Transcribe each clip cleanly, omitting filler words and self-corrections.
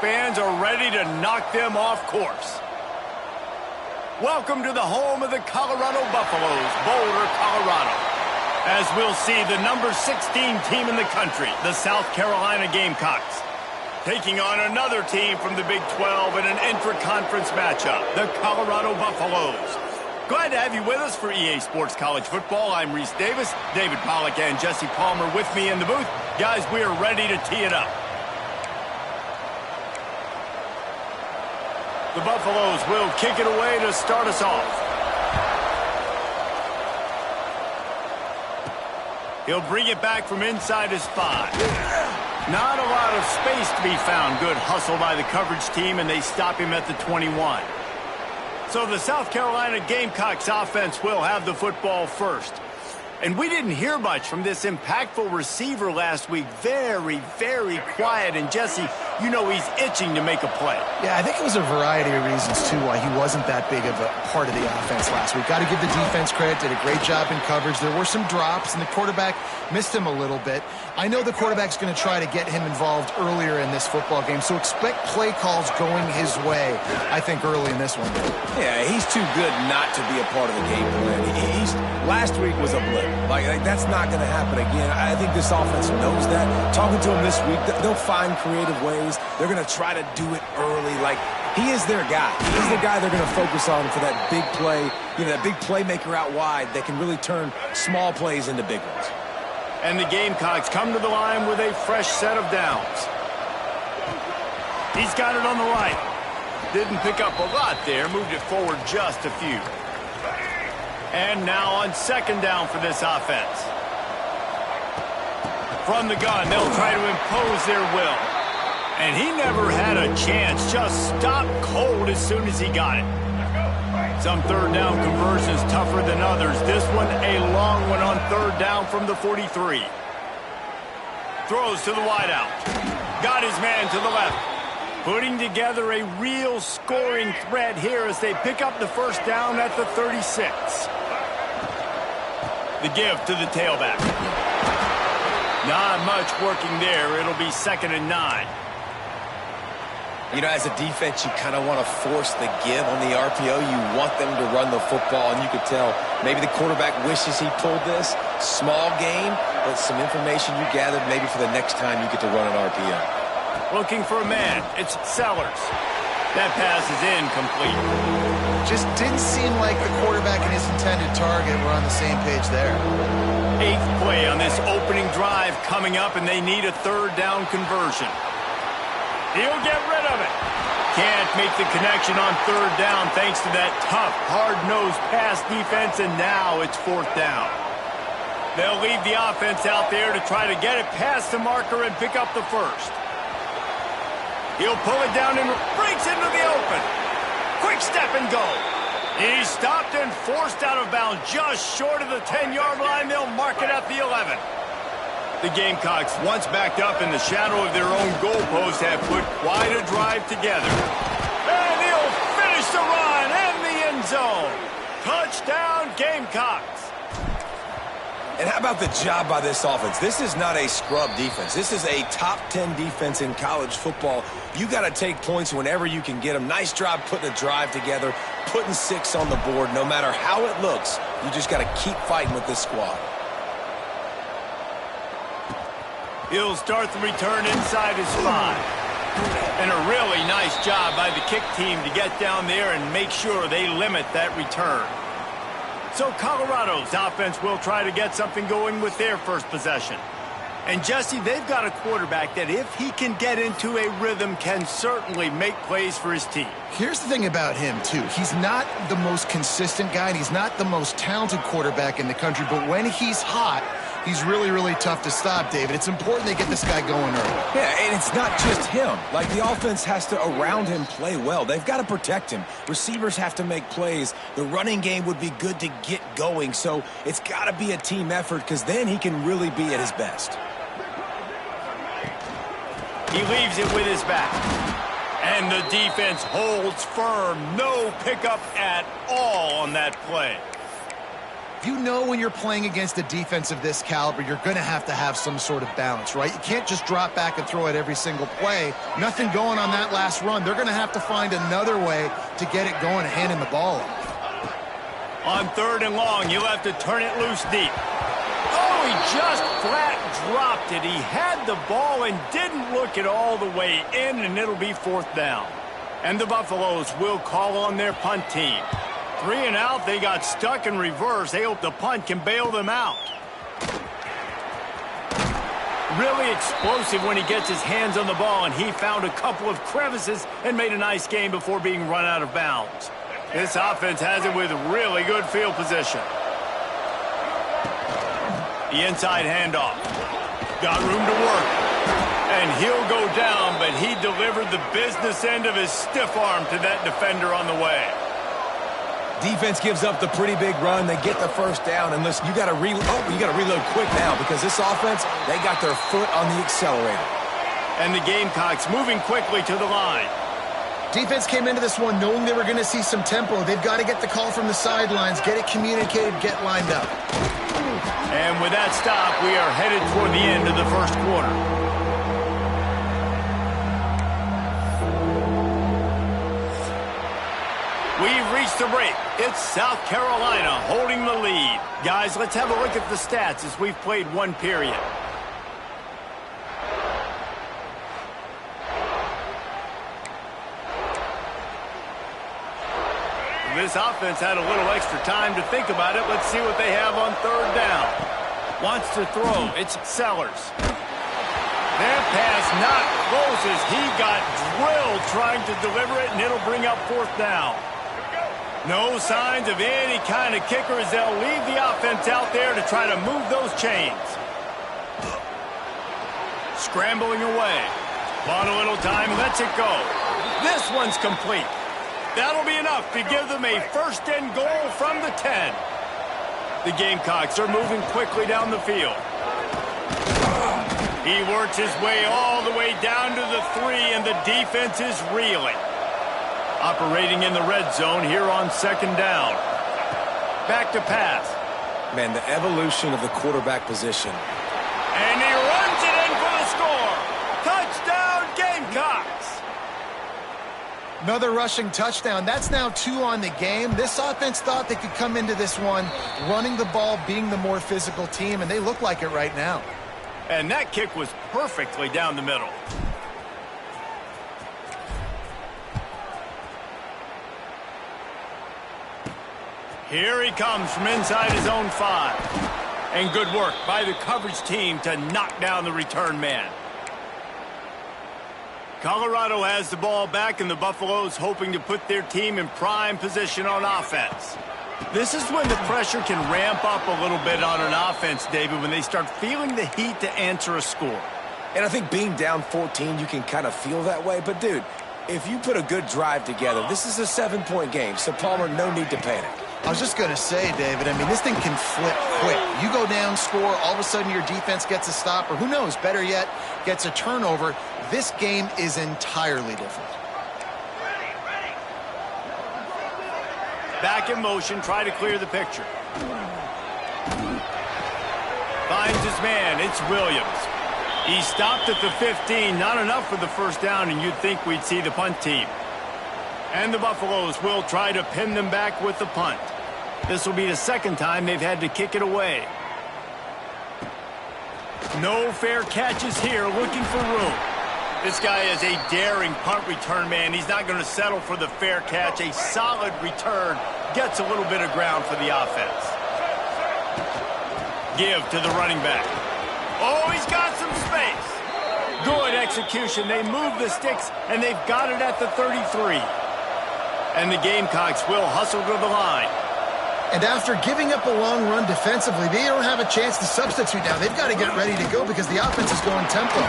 Fans are ready to knock them off course. Welcome to the home of the Colorado Buffaloes, Boulder, Colorado. As we'll see, the number 16 team in the country, the South Carolina Gamecocks, taking on another team from the Big 12 in an intra-conference matchup, the Colorado Buffaloes. Glad to have you with us for EA Sports College Football. I'm Reese Davis, David Pollack and Jesse Palmer with me in the booth. Guys, we are ready to tee it up. The Buffaloes will kick it away to start us off. He'll bring it back from inside his 5. Not a lot of space to be found. Good hustle by the coverage team, and they stop him at the 21. So the South Carolina Gamecocks offense will have the football first. And we didn't hear much from this impactful receiver last week. Very, very quiet. And Jesse, you know he's itching to make a play. Yeah, I think it was a variety of reasons, too, why he wasn't that big of a part of the offense last week. Got to give the defense credit. Did a great job in coverage. There were some drops, and the quarterback missed him a little bit. I know the quarterback's going to try to get him involved earlier in this football game, so expect play calls going his way, I think, early in this one. Yeah, he's too good not to be a part of the game plan. Last week was a blip. Like that's not going to happen again. I think this offense knows that. Talking to him this week, they'll find creative ways. They're going to try to do it early. Like, he is their guy. He's the guy they're going to focus on for that big play, that big playmaker out wide that can really turn small plays into big ones. And the Gamecocks come to the line with a fresh set of downs. He's got it on the right. Didn't pick up a lot there. Moved it forward just a few. And now on second down for this offense. From the gun, they'll try to impose their will. And he never had a chance. Just stopped cold as soon as he got it. Some third down conversions tougher than others. This one a long one on third down from the 43. Throws to the wideout. Got his man to the left. Putting together a real scoring threat here as they pick up the first down at the 36. The give to the tailback. Not much working there. It'll be 2nd and 9. As a defense, you kind of want to force the give on the RPO. You want them to run the football, and you could tell maybe the quarterback wishes he pulled this. Small game, but some information you gathered maybe for the next time you get to run an RPO. Looking for a man. It's Sellers. That pass is incomplete. Just didn't seem like the quarterback and his intended target were on the same page there. 8th play on this opening drive coming up, and they need a third down conversion. He'll get rid of it. Can't make the connection on third down thanks to that tough, hard-nosed pass defense, and now it's 4th down. They'll leave the offense out there to try to get it past the marker and pick up the first. He'll pull it down and breaks into the open. Quick step and go. He's stopped and forced out of bounds just short of the 10-yard line. They'll mark it at the 11. The Gamecocks, once backed up in the shadow of their own goalpost, have put quite a drive together. And he'll finish the run in the end zone. Touchdown, Gamecocks. And how about the job by this offense? This is not a scrub defense. This is a top 10 defense in college football. You got to take points whenever you can get them. Nice job putting a drive together, putting 6 on the board. No matter how it looks, you just got to keep fighting with this squad. He'll start the return inside his 5. And a really nice job by the kick team to get down there and make sure they limit that return. So Colorado's offense will try to get something going with their first possession. And Jesse, they've got a quarterback that if he can get into a rhythm can certainly make plays for his team. Here's the thing about him, too. He's not the most consistent guy, and he's not the most talented quarterback in the country, but when he's hot, he's really, really tough to stop, David. It's important they get this guy going early. Yeah, and it's not just him. Like, the offense has to, around him, play well. They've got to protect him. Receivers have to make plays. The running game would be good to get going, so it's got to be a team effort because then he can really be at his best. He leaves it with his back. And the defense holds firm. No pickup at all on that play. You know when you're playing against a defense of this caliber, you're going to have some sort of balance, right? You can't just drop back and throw it every single play. Nothing going on that last run. They're going to have to find another way to get it going and handing the ball off. On 3rd and long, you'll have to turn it loose deep. Oh, he just flat dropped it. He had the ball and didn't look it all the way in, and it'll be 4th down. And the Buffaloes will call on their punt team. 3 and out, they got stuck in reverse. They hope the punt can bail them out. Really explosive when he gets his hands on the ball, and he found a couple of crevices and made a nice game before being run out of bounds. This offense has it with really good field position. The inside handoff. Got room to work. And he'll go down, but he delivered the business end of his stiff arm to that defender on the way. Defense gives up the pretty big run. They get the 1st down. And listen, you got to reload quick now because this offense, they got their foot on the accelerator. And the Gamecocks moving quickly to the line. Defense came into this one knowing they were going to see some tempo. They've got to get the call from the sidelines, get it communicated, get lined up. And with that stop, we are headed toward the end of the 1st quarter. We've reached the break. It's South Carolina holding the lead. Guys, let's have a look at the stats as we've played 1 period. This offense had a little extra time to think about it. Let's see what they have on 3rd down. Wants to throw. It's Sellers. That pass not close as he got drilled trying to deliver it, and it'll bring up 4th down. No signs of any kind of kicker as they'll leave the offense out there to try to move those chains. Scrambling away. On a little time, lets it go. This one's complete. That'll be enough to give them a 1st and goal from the 10. The Gamecocks are moving quickly down the field. He works his way all the way down to the 3, and the defense is reeling. Operating in the red zone here on 2nd down. Back to pass. Man, the evolution of the quarterback position. And he runs it in for the score. Touchdown, Gamecocks. Another rushing touchdown. That's now 2 on the game. This offense thought they could come into this one running the ball, being the more physical team, and they look like it right now. And that kick was perfectly down the middle. Here he comes from inside his own 5. And good work by the coverage team to knock down the return man. Colorado has the ball back, and the Buffaloes hoping to put their team in prime position on offense. This is when the pressure can ramp up a little bit on an offense, David, when they start feeling the heat to answer a score. And I think being down 14, you can kind of feel that way. But, dude, if you put a good drive together, this is a 7-point game, so Palmer, no need to panic. I was just going to say, David, I mean, this thing can flip quick. You go down, score, all of a sudden your defense gets a stop, or who knows, better yet, gets a turnover. This game is entirely different. Back in motion, try to clear the picture. Finds his man, it's Williams. He stopped at the 15, not enough for the 1st down, and you'd think we'd see the punt team. And the Buffaloes will try to pin them back with the punt. This will be the 2nd time they've had to kick it away. No fair catches here, looking for room. This guy is a daring punt return man. He's not going to settle for the fair catch. A solid return gets a little bit of ground for the offense. Give to the running back. Oh, he's got some space. Good execution. They move the sticks, and they've got it at the 33. And the Gamecocks will hustle to the line. And after giving up a long run defensively, they don't have a chance to substitute now. They've got to get ready to go because the offense is going tempo.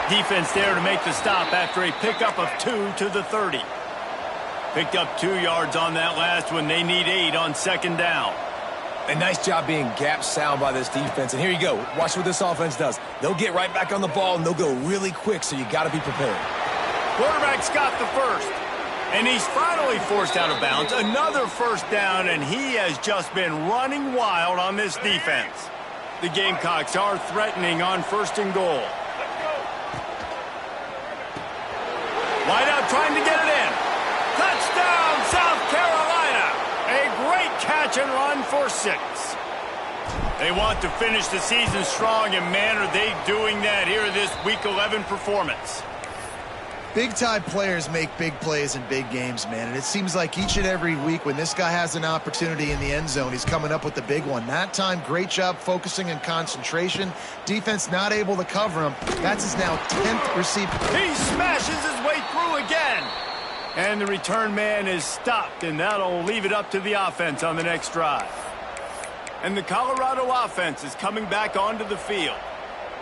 Defense there to make the stop after a pickup of 2 to the 30. Picked up 2 yards on that last one. They need 8 on 2nd down. A nice job being gap sound by this defense. And here you go. Watch what this offense does. They'll get right back on the ball, and they'll go really quick, so you got to be prepared. Quarterback's got the 1st. And he's finally forced out of bounds. Another first down, and he has just been running wild on this defense. The Gamecocks are threatening on 1st and goal. Wide out trying to get it in. Touchdown, South Carolina. A great catch and run for 6. They want to finish the season strong, and man, are they doing that here in this Week 11 performance. Big-time players make big plays in big games, man, and it seems like each and every week when this guy has an opportunity in the end zone, he's coming up with the big one. That time, great job focusing and concentration. Defense not able to cover him. That's his now 10th receiver. He smashes his way through again. And the return man is stopped, and that'll leave it up to the offense on the next drive. And the Colorado offense is coming back onto the field.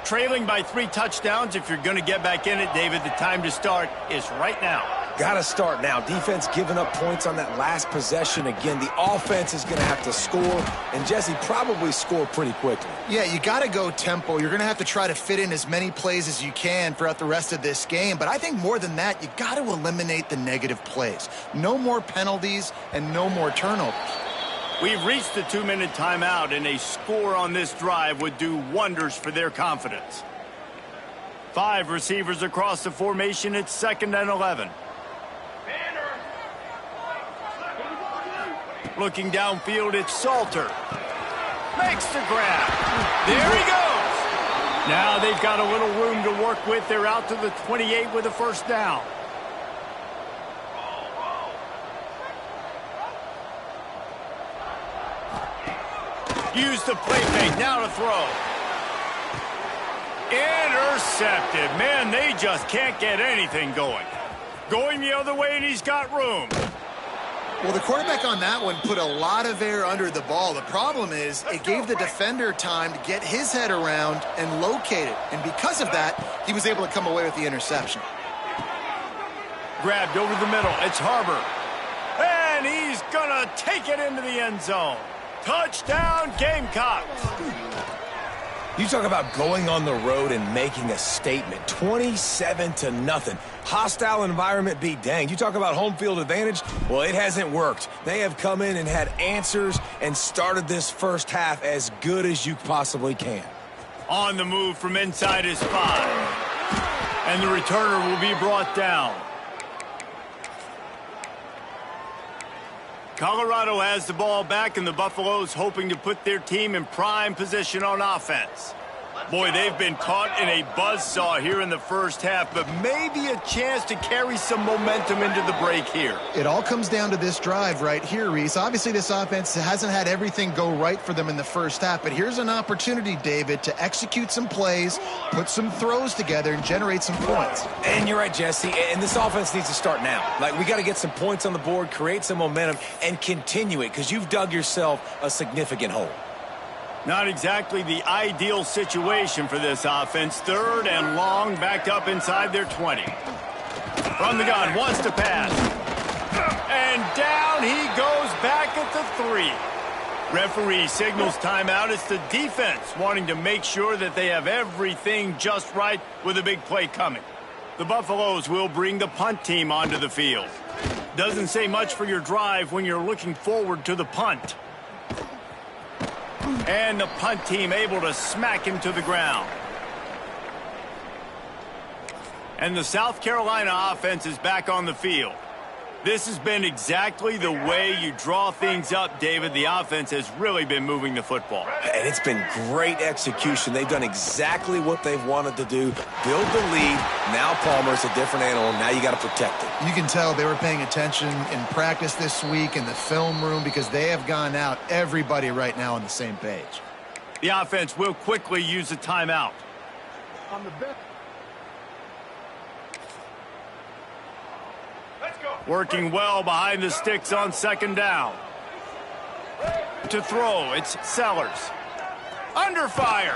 Trailing by 3 touchdowns. If you're going to get back in it, David, the time to start is right now. Got to start now. Defense giving up points on that last possession. Again, the offense is going to have to score, and Jesse probably score pretty quickly. Yeah, you got to go tempo. You're going to have to try to fit in as many plays as you can throughout the rest of this game. But I think more than that, you got to eliminate the negative plays. No more penalties and no more turnovers. We've reached the 2-minute timeout, and a score on this drive would do wonders for their confidence. 5 receivers across the formation. It's 2nd and 11. Looking downfield, it's Salter. Makes the grab. There he goes. Now they've got a little room to work with. They're out to the 28 with a first down. Use the play fake, now to throw. Intercepted. Man, they just can't get anything going. Going the other way, and he's got room. Well, the quarterback on that one put a lot of air under the ball. The problem is it gave the defender time to get his head around and locate it. And because of that, he was able to come away with the interception. Grabbed over the middle. It's Harbor. And he's going to take it into the end zone. Touchdown, Gamecocks. You talk about going on the road and making a statement. 27-0. Hostile environment be danged. You talk about home field advantage. Well, it hasn't worked. They have come in and had answers and started this first half as good as you possibly can. On the move from inside his 5. And the returner will be brought down. Colorado has the ball back, and the Buffaloes hoping to put their team in prime position on offense. Boy, they've been caught in a buzzsaw here in the first half, but maybe a chance to carry some momentum into the break here. It all comes down to this drive right here, Reese. Obviously, this offense hasn't had everything go right for them in the first half, but here's an opportunity, David, to execute some plays, put some throws together, and generate some points. And you're right, Jesse, and this offense needs to start now. Like, we got to get some points on the board, create some momentum, and continue it, because you've dug yourself a significant hole. Not exactly the ideal situation for this offense. 3rd and long, backed up inside their 20. From the gun, wants to pass. And down he goes back at the 3. Referee signals timeout. It's the defense wanting to make sure that they have everything just right with a big play coming. The Buffaloes will bring the punt team onto the field. Doesn't say much for your drive when you're looking forward to the punt. And the punt team able to smack him to the ground. And the South Carolina offense is back on the field. This has been exactly the way you draw things up, David. The offense has really been moving the football. And it's been great execution. They've done exactly what they've wanted to do. Build the lead. Now Palmer's a different animal. Now you got to protect it. You can tell they were paying attention in practice this week in the film room because they have gone out, everybody right now on the same page. The offense will quickly use a timeout. On the bench. Working well behind the sticks on 2nd down. To throw, it's Sellers. Under fire.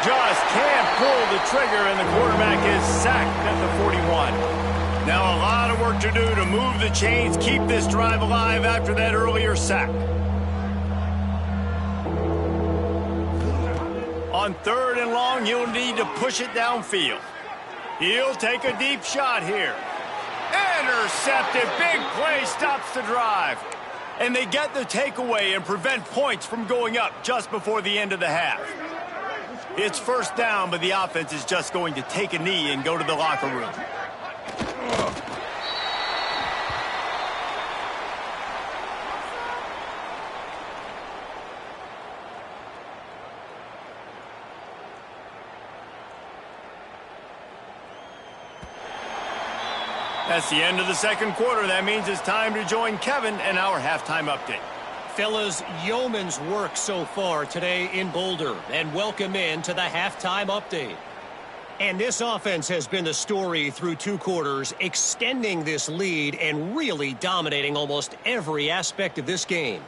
Just can't pull the trigger, and the quarterback is sacked at the 41. Now a lot of work to do to move the chains, keep this drive alive after that earlier sack. On 3rd and long, you'll need to push it downfield. He'll take a deep shot here. Intercepted. Big play stops the drive. And they get the takeaway and prevent points from going up just before the end of the half. It's first down, but the offense is just going to take a knee and go to the locker room. That's the end of the second quarter. That means it's time to join Kevin in our halftime update. Fellas, yeoman's work so far today in Boulder, and welcome in to the halftime update. And this offense has been the story through 2 quarters, extending this lead and really dominating almost every aspect of this game.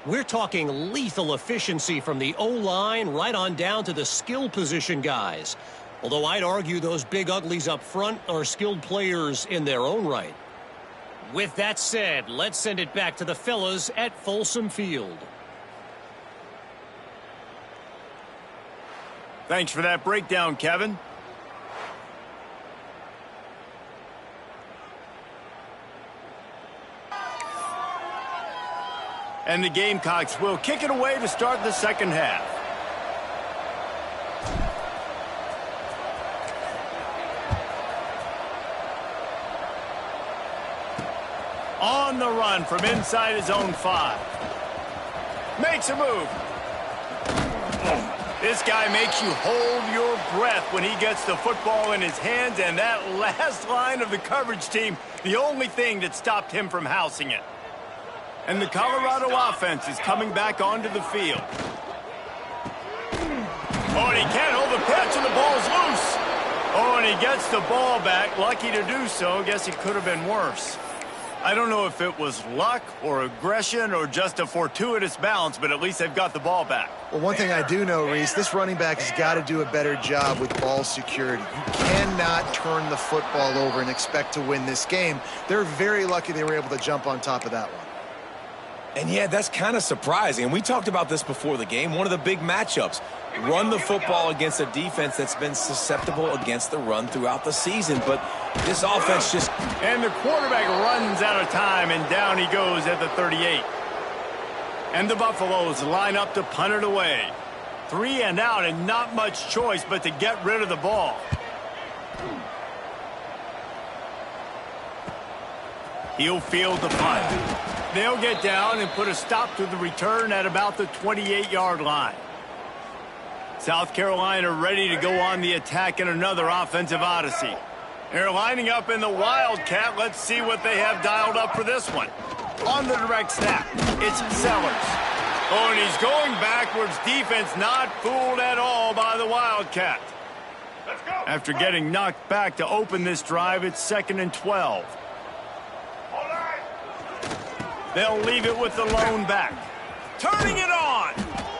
We're talking lethal efficiency from the O-line right on down to the skill position guys. Although I'd argue those big uglies up front are skilled players in their own right. With that said, let's send it back to the fellas at Folsom Field. Thanks for that breakdown, Kevin. And the Gamecocks will kick it away to start the second half. On the run from inside his own 5. Makes a move. This guy makes you hold your breath when he gets the football in his hands, and that last line of the coverage team, the only thing that stopped him from housing it. And the Colorado offense is coming back onto the field. Oh, and he can't hold the pitch, and the ball's loose. Oh, and he gets the ball back. Lucky to do so. Guess it could have been worse. I don't know if it was luck or aggression or just a fortuitous bounce, but at least they've got the ball back. Well, one thing I do know, Reese, this running back has got to do a better job with ball security. You cannot turn the football over and expect to win this game. They're very lucky they were able to jump on top of that one. And yeah, that's kind of surprising. And we talked about this before the game. One of the big matchups. Run the football against a defense that's been susceptible against the run throughout the season. But this offense just... And the quarterback runs out of time, and down he goes at the 38. And the Buffaloes line up to punt it away. 3 and out, and not much choice but to get rid of the ball. He'll field the punt. They'll get down and put a stop to the return at about the 28-yard line. South Carolina ready to go on the attack in another offensive odyssey. They're lining up in the Wildcat. Let's see what they have dialed up for this one. On the direct snap, it's Sellers. Oh, and he's going backwards. Defense not fooled at all by the Wildcat. Let's go. After getting knocked back to open this drive, it's 2nd and 12. All right. They'll leave it with the lone back. Turning it on.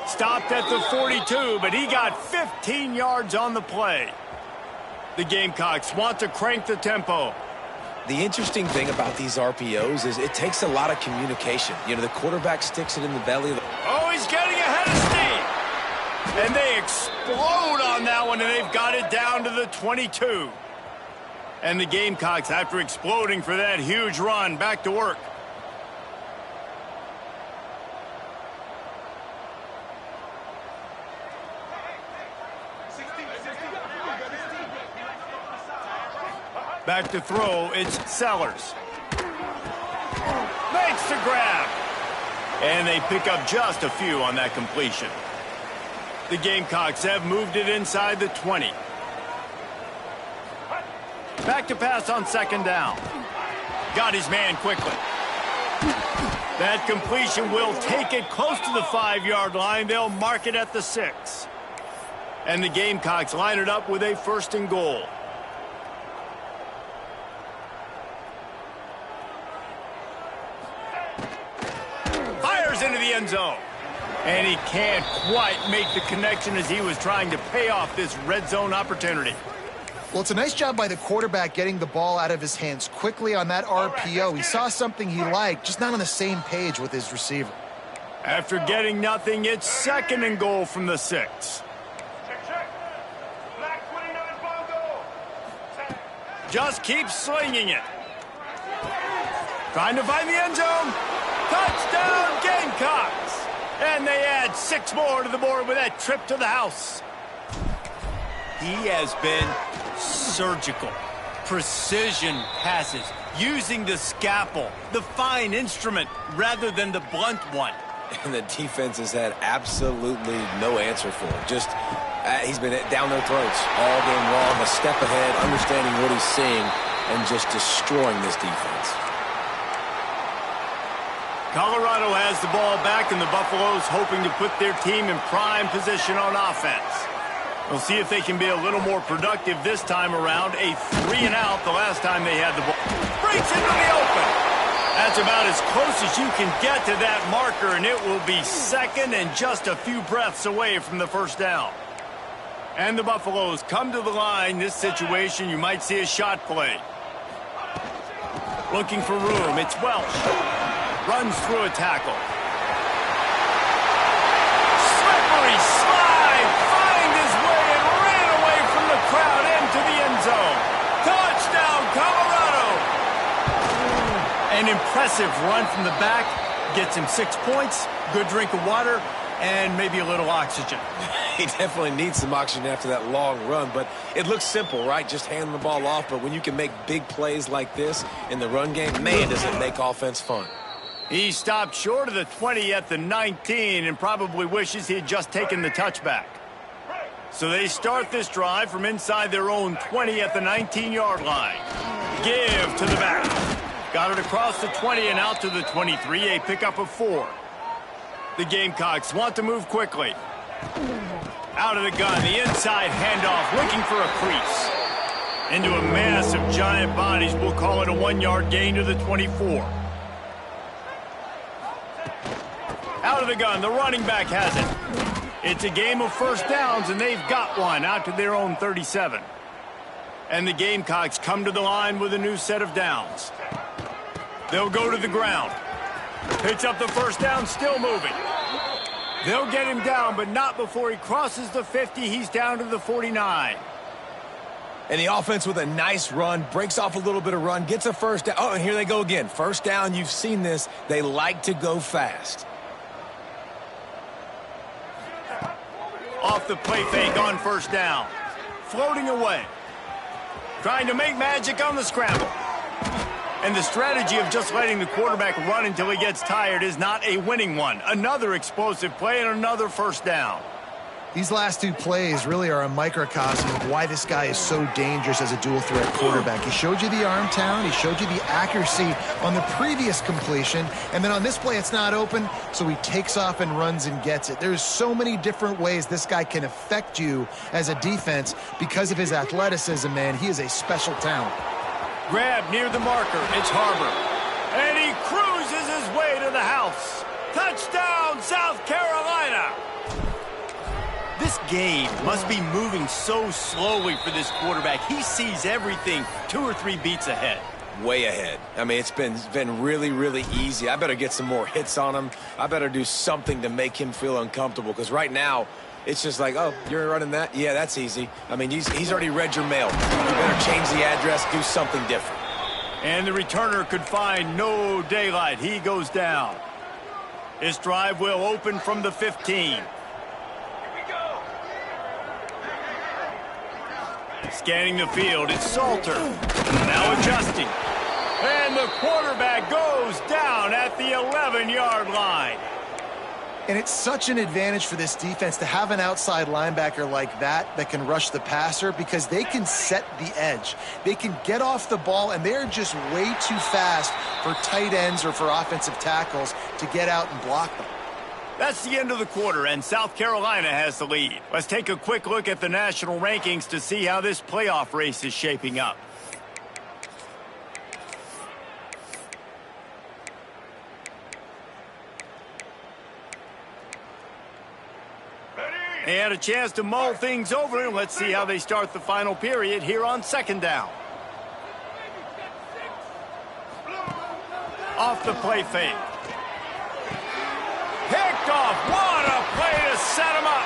Stopped at the 42, but he got 15 yards on the play. The Gamecocks want to crank the tempo. The interesting thing about these RPOs is it takes a lot of communication. You know, the quarterback sticks it in the belly of the... Oh, he's getting ahead of steam. And they explode on that one, and they've got it down to the 22. And the Gamecocks, after exploding for that huge run, back to work. Back to throw, it's Sellers. Makes the grab. And they pick up just a few on that completion. The Gamecocks have moved it inside the 20. Back to pass on 2nd down. Got his man quickly. That completion will take it close to the 5-yard line. They'll mark it at the 6. And the Gamecocks line it up with a 1st and goal. Into the end zone. And he can't quite make the connection as he was trying to pay off this red zone opportunity. Well, it's a nice job by the quarterback getting the ball out of his hands quickly on that RPO. He saw something he liked, just not on the same page with his receiver. After getting nothing, it's 2nd and goal from the 6. Just keep slinging it. Trying to find the end zone. Touchdown, Gamecocks. And they add 6 more to the board with that trip to the house. He has been surgical. Precision passes, using the scalpel, the fine instrument, rather than the blunt one. And the defense has had absolutely no answer for him. Just, he's been down their throats all game long, a step ahead, understanding what he's seeing, and just destroying this defense. Colorado has the ball back, and the Buffaloes hoping to put their team in prime position on offense. We'll see if they can be a little more productive this time around. A 3-and-out the last time they had the ball. Breaks into the open. That's about as close as you can get to that marker, and it will be second and just a few breaths away from the first down. And the Buffaloes come to the line. This situation, you might see a shot play. Looking for room. It's Welch. Runs through a tackle. Slippery slide. Find his way and ran away from the crowd into the end zone. Touchdown, Colorado. An impressive run from the back. Gets him 6 points, good drink of water, and maybe a little oxygen. He definitely needs some oxygen after that long run, but it looks simple, right? Just handing the ball off, but when you can make big plays like this in the run game, man, does it make offense fun. He stopped short of the 20 at the 19 and probably wishes he had just taken the touchback. So they start this drive from inside their own 20 at the 19-yard line. Give to the back. Got it across the 20 and out to the 23, a pickup of 4. The Gamecocks want to move quickly. Out of the gun, the inside handoff, looking for a crease. Into a mass of giant bodies, we'll call it a 1-yard gain to the 24. Out of the gun, the running back has it. It's a game of first downs, and they've got one out to their own 37. And the Gamecocks come to the line with a new set of downs. They'll go to the ground. Picks up the first down, still moving. They'll get him down, but not before he crosses the 50. He's down to the 49. And the offense with a nice run, breaks off a little bit of run, gets a first down. Oh, and here they go again. First down, you've seen this. They like to go fast. Off the play fake on first down. Floating away. Trying to make magic on the scramble. And the strategy of just letting the quarterback run until he gets tired is not a winning one. Another explosive play and another first down. These last 2 plays really are a microcosm of why this guy is so dangerous as a dual-threat quarterback. He showed you the arm talent. He showed you the accuracy on the previous completion. And then on this play, it's not open, so he takes off and runs and gets it. There's so many different ways this guy can affect you as a defense because of his athleticism, man. He is a special talent. Grab near the marker. It's Harbor. And he cruises his way to the house. Touchdown, South Carolina. This game must be moving so slowly for this quarterback. He sees everything 2 or 3 beats ahead. Way ahead. I mean, it's been really, really easy. I better get some more hits on him. I better do something to make him feel uncomfortable, because right now, it's just like, oh, you're running that? Yeah, that's easy. I mean, he's already read your mail. You better change the address, do something different. And the returner could find no daylight. He goes down. This drive will open from the 15. Scanning the field, it's Salter. Now adjusting. And the quarterback goes down at the 11-yard line. And it's such an advantage for this defense to have an outside linebacker like that can rush the passer, because they can set the edge. They can get off the ball, and they're just way too fast for tight ends or for offensive tackles to get out and block them. That's the end of the quarter, and South Carolina has the lead. Let's take a quick look at the national rankings to see how this playoff race is shaping up. They had a chance to mull things over, and let's see how they start the final period here on second down. Off the play fake. Picked off. What a play to set him up.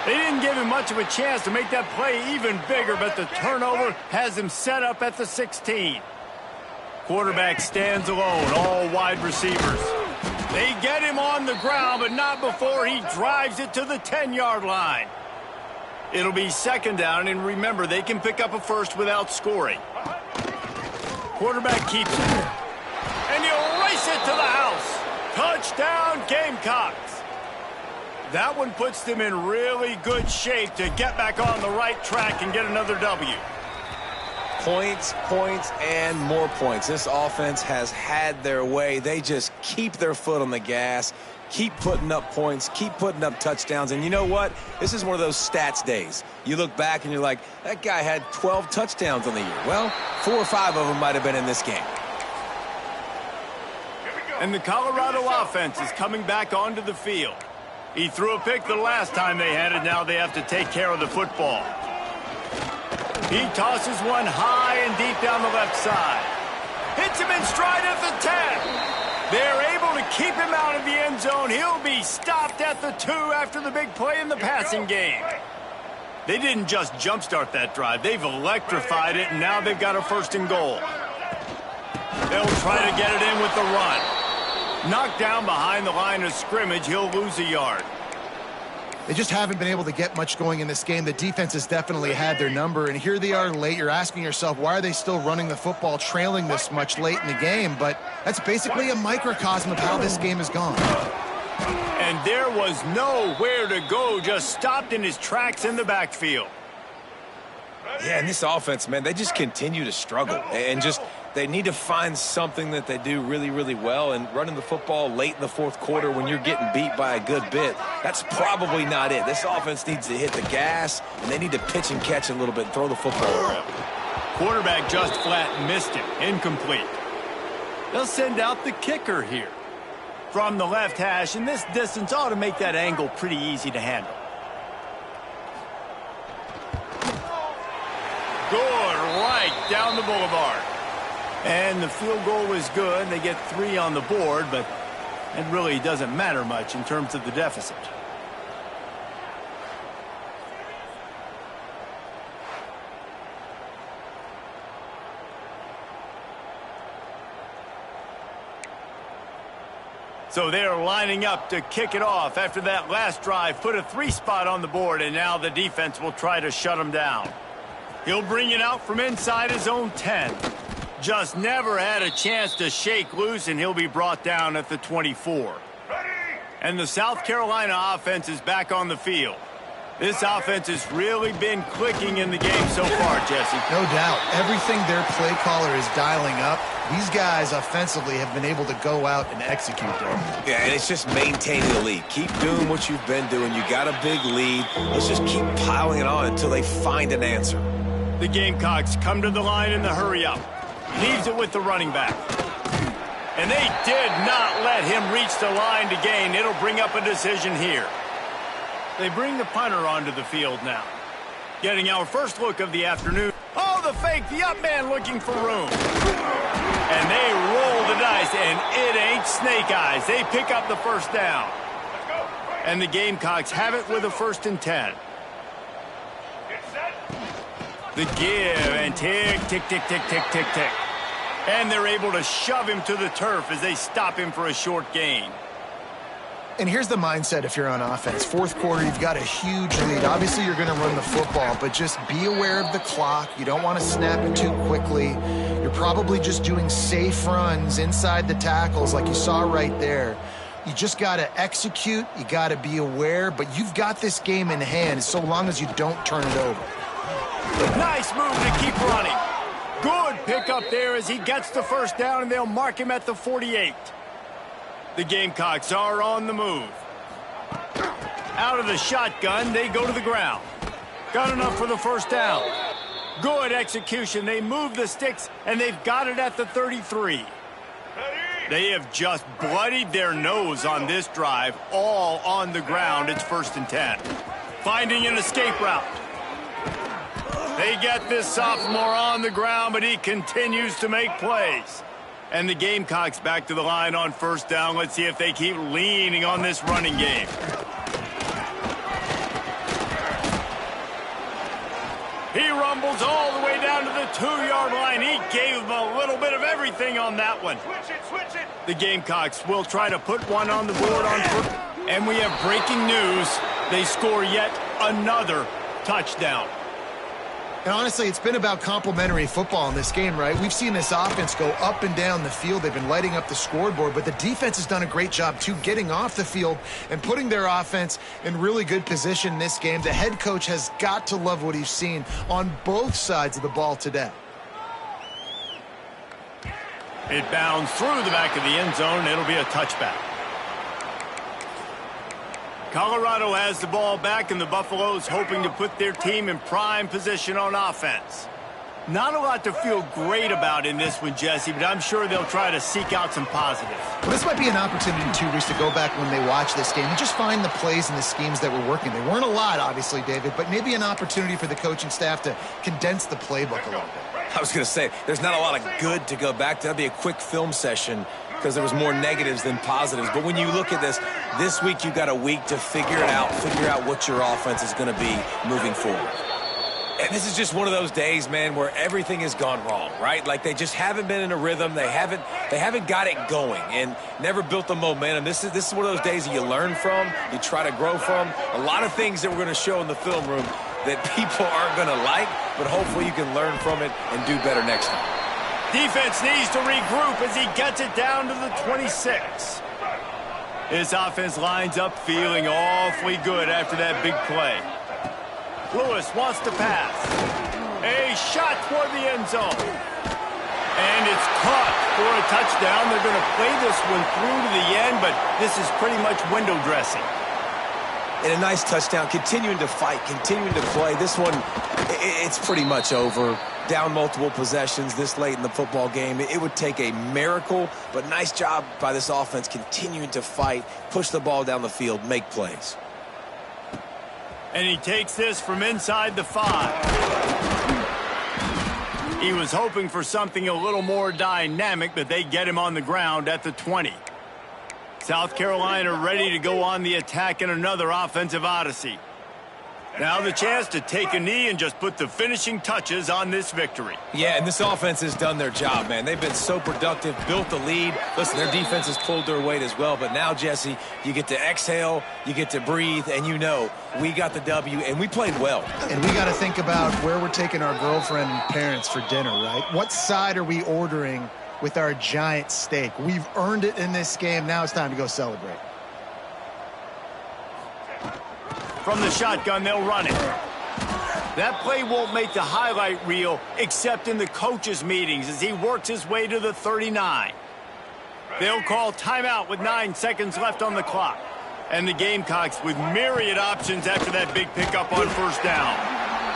They didn't give him much of a chance to make that play even bigger, but the turnover has him set up at the 16. Quarterback stands alone, all wide receivers. They get him on the ground, but not before he drives it to the 10-yard line. It'll be second down, and remember, they can pick up a first without scoring. Quarterback keeps it. And he'll race it to the house. Touchdown, Gamecocks. That one puts them in really good shape to get back on the right track and get another W. Points, points, and more points. This offense has had their way. They just keep their foot on the gas, keep putting up points, keep putting up touchdowns. And you know what? This is one of those stats days. You look back and you're like, that guy had 12 touchdowns on the year. Well, 4 or 5 of them might have been in this game. And the Colorado offense is coming back onto the field. He threw a pick the last time they had it. Now they have to take care of the football. He tosses one high and deep down the left side. Hits him in stride at the 10. They're able to keep him out of the end zone. He'll be stopped at the 2 after the big play in the passing game. They didn't just jumpstart that drive. They've electrified it, and now they've got a first and goal. They'll try to get it in with the run. Knocked down behind the line of scrimmage, he'll lose a yard. They just haven't been able to get much going in this game. The defense has definitely had their number, and here they are late. You're asking yourself, why are they still running the football, trailing this much late in the game? But that's basically a microcosm of how this game has gone. And there was nowhere to go, just stopped in his tracks in the backfield. Yeah, and this offense, man, they just continue to struggle. And just, they need to find something that they do really, really well. And running the football late in the fourth quarter when you're getting beat by a good bit, that's probably not it. This offense needs to hit the gas, and they need to pitch and catch a little bit and throw the football around. Quarterback just flat missed him. Incomplete. They'll send out the kicker here. From the left hash, and this distance ought to make that angle pretty easy to handle. Good, right down the boulevard. And the field goal was good. They get 3 on the board, but it really doesn't matter much in terms of the deficit. So they're lining up to kick it off after that last drive. Put a 3 spot on the board, and now the defense will try to shut them down. He'll bring it out from inside his own 10. Just never had a chance to shake loose, and he'll be brought down at the 24. And the South Carolina offense is back on the field. This offense has really been clicking in the game so far, Jesse. No doubt. Everything their play caller is dialing up, these guys offensively have been able to go out and execute them. Yeah, and it's just maintaining the lead. Keep doing what you've been doing. You got a big lead. Let's just keep piling it on until they find an answer. The Gamecocks come to the line in the hurry-up. Leaves it with the running back. And they did not let him reach the line to gain. It'll bring up a decision here. They bring the punter onto the field now. Getting our first look of the afternoon. Oh, the fake, the up man looking for room. And they roll the dice, and it ain't snake eyes. They pick up the first down. And the Gamecocks have it with a 1st and 10. The give, and tick, tick, tick, tick, tick, tick, tick. And they're able to shove him to the turf as they stop him for a short gain. And here's the mindset if you're on offense. Fourth quarter, you've got a huge lead. Obviously, you're going to run the football, but just be aware of the clock. You don't want to snap it too quickly. You're probably just doing safe runs inside the tackles like you saw right there. You just got to execute. You got to be aware, but you've got this game in hand so long as you don't turn it over. Nice move to keep running. Good pickup there as he gets the first down, and they'll mark him at the 48. The Gamecocks are on the move. Out of the shotgun, they go to the ground. Got enough for the first down. Good execution. They move the sticks, and they've got it at the 33. They have just bloodied their nose on this drive, all on the ground. It's 1st and 10. Finding an escape route. They get this sophomore on the ground, but he continues to make plays. And the Gamecocks back to the line on 1st down. Let's see if they keep leaning on this running game. He rumbles all the way down to the 2-yard line. He gave him a little bit of everything on that one. Switch it. The Gamecocks will try to put one on the board on first. And we have breaking news. They score yet another touchdown. And honestly, it's been about complementary football in this game, right? We've seen this offense go up and down the field. They've been lighting up the scoreboard, but the defense has done a great job, too, getting off the field and putting their offense in really good position in this game. The head coach has got to love what he's seen on both sides of the ball today. It bounds through the back of the end zone. It'll be a touchback. Colorado has the ball back, and the Buffaloes hoping to put their team in prime position on offense. Not a lot to feel great about in this one, Jesse, but I'm sure they'll try to seek out some positives. Well, this might be an opportunity, too, Reese, to go back when they watch this game and just find the plays and the schemes that were working. They weren't a lot, obviously, David, but maybe an opportunity for the coaching staff to condense the playbook a little bit. I was going to say, there's not a lot of good to go back to. That'd be a quick film session because there was more negatives than positives. But when you look at this week you got a week to figure out what your offense is going to be moving forward. And this is just one of those days, man, where everything has gone wrong, right? Like they just haven't been in a rhythm. They haven't got it going and never built the momentum. This is one of those days that you learn from, you try to grow from. A lot of things that we're going to show in the film room that people aren't going to like, but hopefully you can learn from it and do better next time. Defense needs to regroup as he gets it down to the 26. His offense lines up feeling awfully good after that big play. Lewis wants to pass. A shot toward the end zone. And it's caught for a touchdown. They're going to play this one through to the end, but this is pretty much window dressing. And a nice touchdown, continuing to fight, continuing to play. This one, it's pretty much over. Down multiple possessions this late in the football game. It would take a miracle, but nice job by this offense continuing to fight, push the ball down the field, make plays. And he takes this from inside the 5. He was hoping for something a little more dynamic, but they get him on the ground at the 20. South Carolina ready to go on the attack in another offensive odyssey. Now the chance to take a knee and just put the finishing touches on this victory. Yeah, and this offense has done their job, man. They've been so productive, built the lead. Listen, their defense has pulled their weight as well. But now, Jesse, you get to exhale, you get to breathe, and you know we got the W, and we played well. And we got to think about where we're taking our girlfriend and parents for dinner, right? What side are we ordering with our giant steak? We've earned it in this game. Now it's time to go celebrate. From the shotgun, they'll run it. That play won't make the highlight reel except in the coaches' meetings as he works his way to the 39. They'll call timeout with 9 seconds left on the clock. And the Gamecocks with myriad options after that big pickup on first down.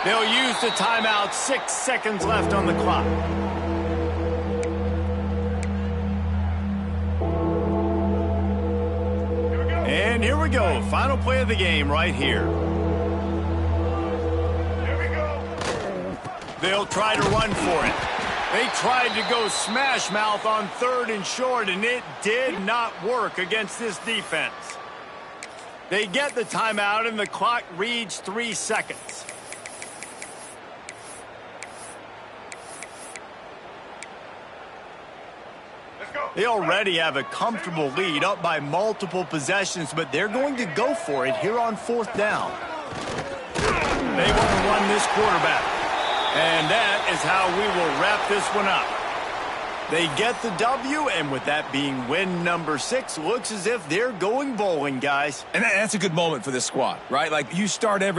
They'll use the timeout, 6 seconds left on the clock. And here we go. Final play of the game right here. Here we go. They'll try to run for it. They tried to go smash mouth on 3rd and short, and it did not work against this defense. They get the timeout, and the clock reads 3 seconds. They already have a comfortable lead, up by multiple possessions, but they're going to go for it here on 4th down. They want to run this quarterback. And that is how we will wrap this one up. They get the W, and with that being win number 6, looks as if they're going bowling, guys. And that's a good moment for this squad, right? Like, you start every